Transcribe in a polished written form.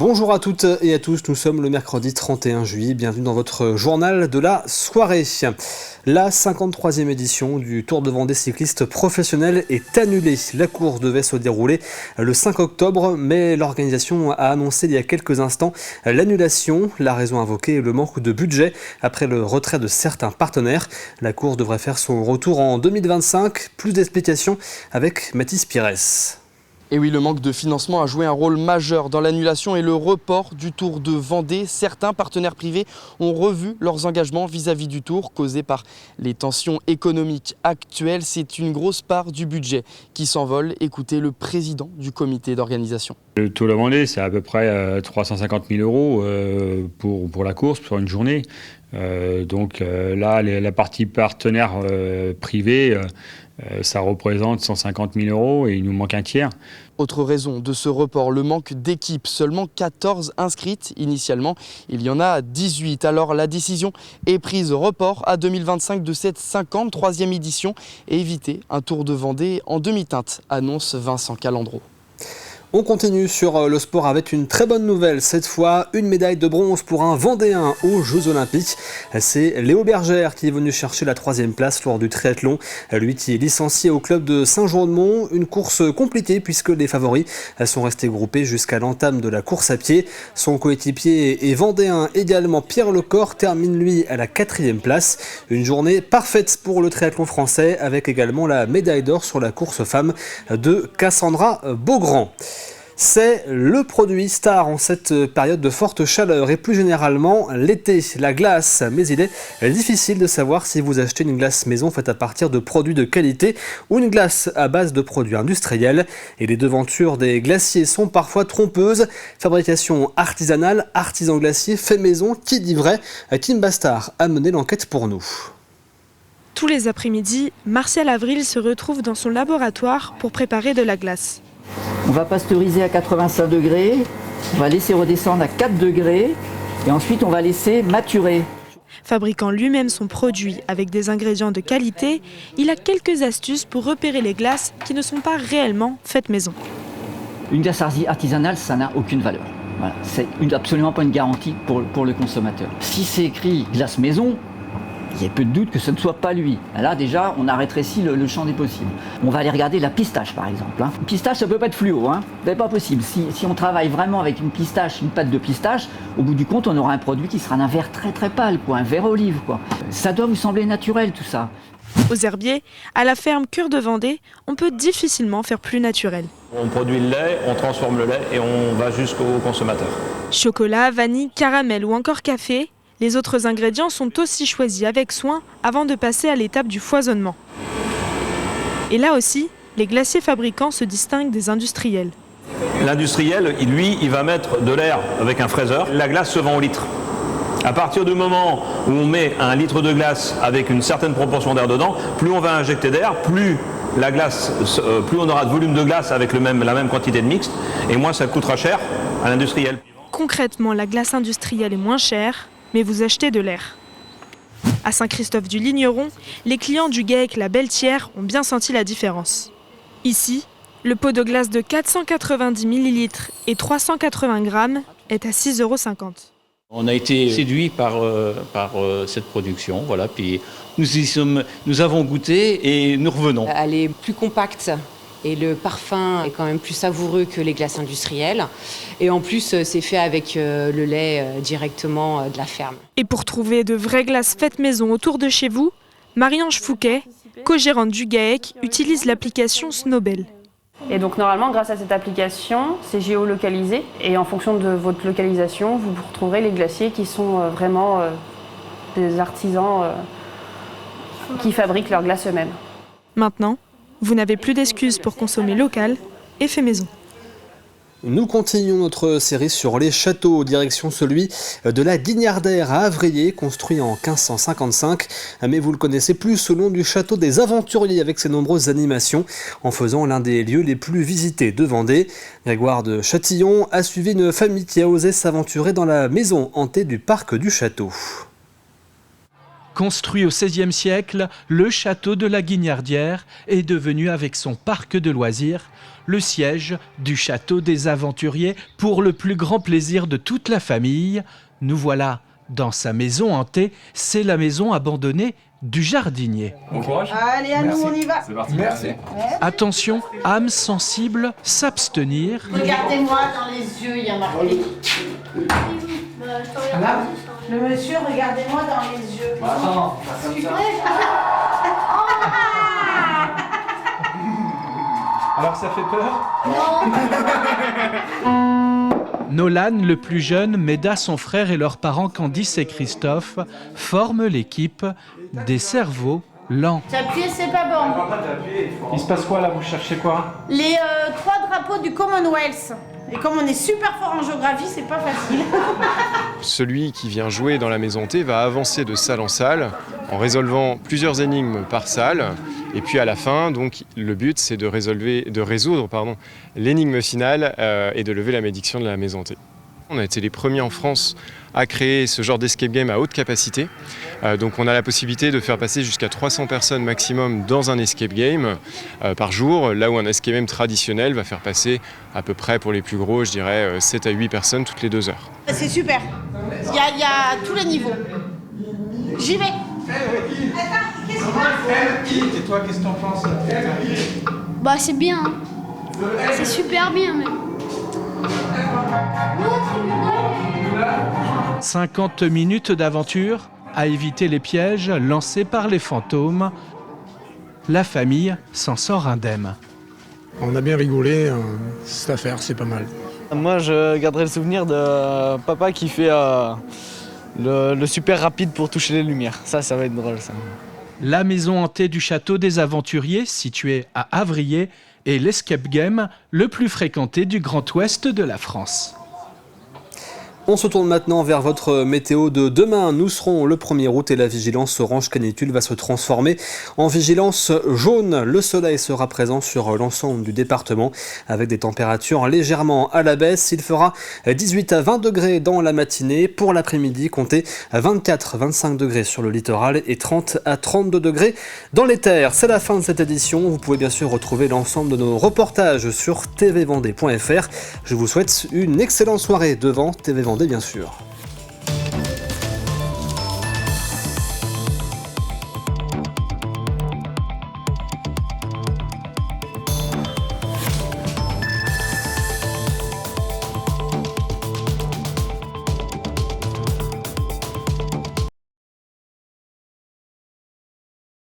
Bonjour à toutes et à tous, nous sommes le mercredi 31 juillet, bienvenue dans votre journal de la soirée. La 53e édition du Tour de Vendée cycliste professionnel est annulée. La course devait se dérouler le 5 octobre, mais l'organisation a annoncé il y a quelques instants l'annulation. La raison invoquée est le manque de budget après le retrait de certains partenaires. La course devrait faire son retour en 2025. Plus d'explications avec Mathis Pires. Et oui, le manque de financement a joué un rôle majeur dans l'annulation et le report du Tour de Vendée. Certains partenaires privés ont revu leurs engagements vis-à-vis du Tour, causés par les tensions économiques actuelles. C'est une grosse part du budget qui s'envole. Écoutez le président du comité d'organisation. Le Tour de Vendée, c'est à peu près 350 000 euros pour la course, pour une journée. Là, la partie partenaire privée, ça représente 150 000 euros et il nous manque un tiers. Autre raison de ce report, le manque d'équipes. Seulement 14 inscrites initialement, il y en a 18. Alors la décision est prise, report à 2025 de cette 53e édition et éviter un Tour de Vendée en demi-teinte, annonce Vincent Calandro. On continue sur le sport avec une très bonne nouvelle. Cette fois, une médaille de bronze pour un Vendéen aux Jeux Olympiques. C'est Léo Bergère qui est venu chercher la 3e place lors du triathlon. Lui qui est licencié au club de Saint-Jean-de-Mont. Une course compliquée puisque les favoris sont restés groupés jusqu'à l'entame de la course à pied. Son coéquipier et Vendéen également, Pierre Lecor, termine lui à la 4e place. Une journée parfaite pour le triathlon français avec également la médaille d'or sur la course femmes de Cassandra Beaugrand. C'est le produit star en cette période de forte chaleur et plus généralement l'été, la glace. Mais il est difficile de savoir si vous achetez une glace maison faite à partir de produits de qualité ou une glace à base de produits industriels. Et les devantures des glaciers sont parfois trompeuses. Fabrication artisanale, artisan glacier, fait maison, qui dit vrai? Kim Bastard a mené l'enquête pour nous. Tous les après-midi, Martial Avril se retrouve dans son laboratoire pour préparer de la glace. On va pasteuriser à 85 degrés, on va laisser redescendre à 4 degrés et ensuite on va laisser maturer. Fabriquant lui-même son produit avec des ingrédients de qualité, il a quelques astuces pour repérer les glaces qui ne sont pas réellement faites maison. Une glace artisanale, ça n'a aucune valeur. Voilà. C'est absolument pas une garantie pour le consommateur. Si c'est écrit glace maison, il y a peu de doute que ce ne soit pas lui. Là déjà, on a rétréci le champ des possibles. On va aller regarder la pistache par exemple. Une pistache, ça peut pas être fluo, c'est pas possible. Si on travaille vraiment avec une pistache, une pâte de pistache, au bout du compte, on aura un produit qui sera d'un vert très très pâle, un vert olive. Ça doit vous sembler naturel tout ça. Aux herbiers, à la ferme Cure de Vendée, on peut difficilement faire plus naturel. On produit le lait, on transforme le lait et on va jusqu'au consommateur. Chocolat, vanille, caramel ou encore café, les autres ingrédients sont aussi choisis avec soin avant de passer à l'étape du foisonnement. Et là aussi, les glaciers fabricants se distinguent des industriels. L'industriel, lui, il va mettre de l'air avec un fraiseur. La glace se vend au litre. À partir du moment où on met 1 litre de glace avec une certaine proportion d'air dedans, plus on va injecter d'air, plus on aura de volume de glace avec la même quantité de mixte, et moins ça coûtera cher à l'industriel. Concrètement, la glace industrielle est moins chère, mais vous achetez de l'air. À Saint-Christophe-du-Ligneron, les clients du GAEC La Belletière ont bien senti la différence. Ici, le pot de glace de 490 ml et 380 g est à 6,50 €. On a été séduits par cette production, voilà, puis nous avons goûté et nous revenons. Elle est plus compacte. Et le parfum est quand même plus savoureux que les glaces industrielles. Et en plus, c'est fait avec le lait directement de la ferme. Et pour trouver de vraies glaces faites maison autour de chez vous, Marie-Ange Fouquet, co-gérante du GAEC, utilise l'application Snowbell. Et donc normalement, grâce à cette application, c'est géolocalisé. Et en fonction de votre localisation, vous retrouverez les glaciers qui sont vraiment des artisans qui fabriquent leurs glaces eux-mêmes. Maintenant, vous n'avez plus d'excuses pour consommer local et fait maison. Nous continuons notre série sur les châteaux, direction celui de la Guignardère à Avrier, construit en 1555. Mais vous le connaissez plus sous le nom du château des Aventuriers avec ses nombreuses animations, en faisant l'un des lieux les plus visités de Vendée. Grégoire de Châtillon a suivi une famille qui a osé s'aventurer dans la maison hantée du parc du château. Construit au XVIe siècle, le château de la Guignardière est devenu, avec son parc de loisirs, le siège du château des aventuriers pour le plus grand plaisir de toute la famille. Nous voilà dans sa maison hantée, c'est la maison abandonnée du jardinier. Bon courage. Allez, à nous, on y va. C'est parti. Merci. Attention, âme sensible, s'abstenir. Regardez-moi dans les yeux, il y a marqué. Le monsieur, regardez-moi dans les yeux. Attends, pas comme ça. Alors ça fait peur ? Nolan, le plus jeune, Méda, son frère et leurs parents Candice et Christophe forment l'équipe des cerveaux lents. T'appuies, c'est pas bon. Il se passe quoi là? Vous cherchez quoi? Les 3 drapeaux du Commonwealth. Et comme on est super fort en géographie, c'est pas facile. Celui qui vient jouer dans la maison hantée va avancer de salle en salle en résolvant plusieurs énigmes par salle. Et puis à la fin, donc, le but c'est de résoudre l'énigme finale et de lever la malédiction de la maison hantée. On a été les premiers en France à créer ce genre d'escape game à haute capacité. Donc on a la possibilité de faire passer jusqu'à 300 personnes maximum dans un escape game par jour, là où un escape game traditionnel va faire passer à peu près, pour les plus gros, je dirais 7 à 8 personnes toutes les 2 heures. C'est super. Il y a tous les niveaux. J'y vais. Et toi, qu'est-ce que t'en penses? Bah c'est bien, hein. C'est super bien même. 50 minutes d'aventure à éviter les pièges lancés par les fantômes. La famille s'en sort indemne. On a bien rigolé, cette affaire, c'est pas mal. Moi, je garderai le souvenir de papa qui fait le super rapide pour toucher les lumières. Ça va être drôle, ça. La maison hantée du château des aventuriers, située à Avrier, est l'escape game le plus fréquenté du Grand Ouest de la France. On se tourne maintenant vers votre météo de demain. Nous serons le 1er août et la vigilance orange canicule va se transformer en vigilance jaune. Le soleil sera présent sur l'ensemble du département avec des températures légèrement à la baisse. Il fera 18 à 20 degrés dans la matinée. Pour l'après-midi, comptez 24-25 degrés sur le littoral et 30 à 32 degrés dans les terres. C'est la fin de cette édition. Vous pouvez bien sûr retrouver l'ensemble de nos reportages sur tvvendée.fr. Je vous souhaite une excellente soirée devant TV Vendée, bien sûr.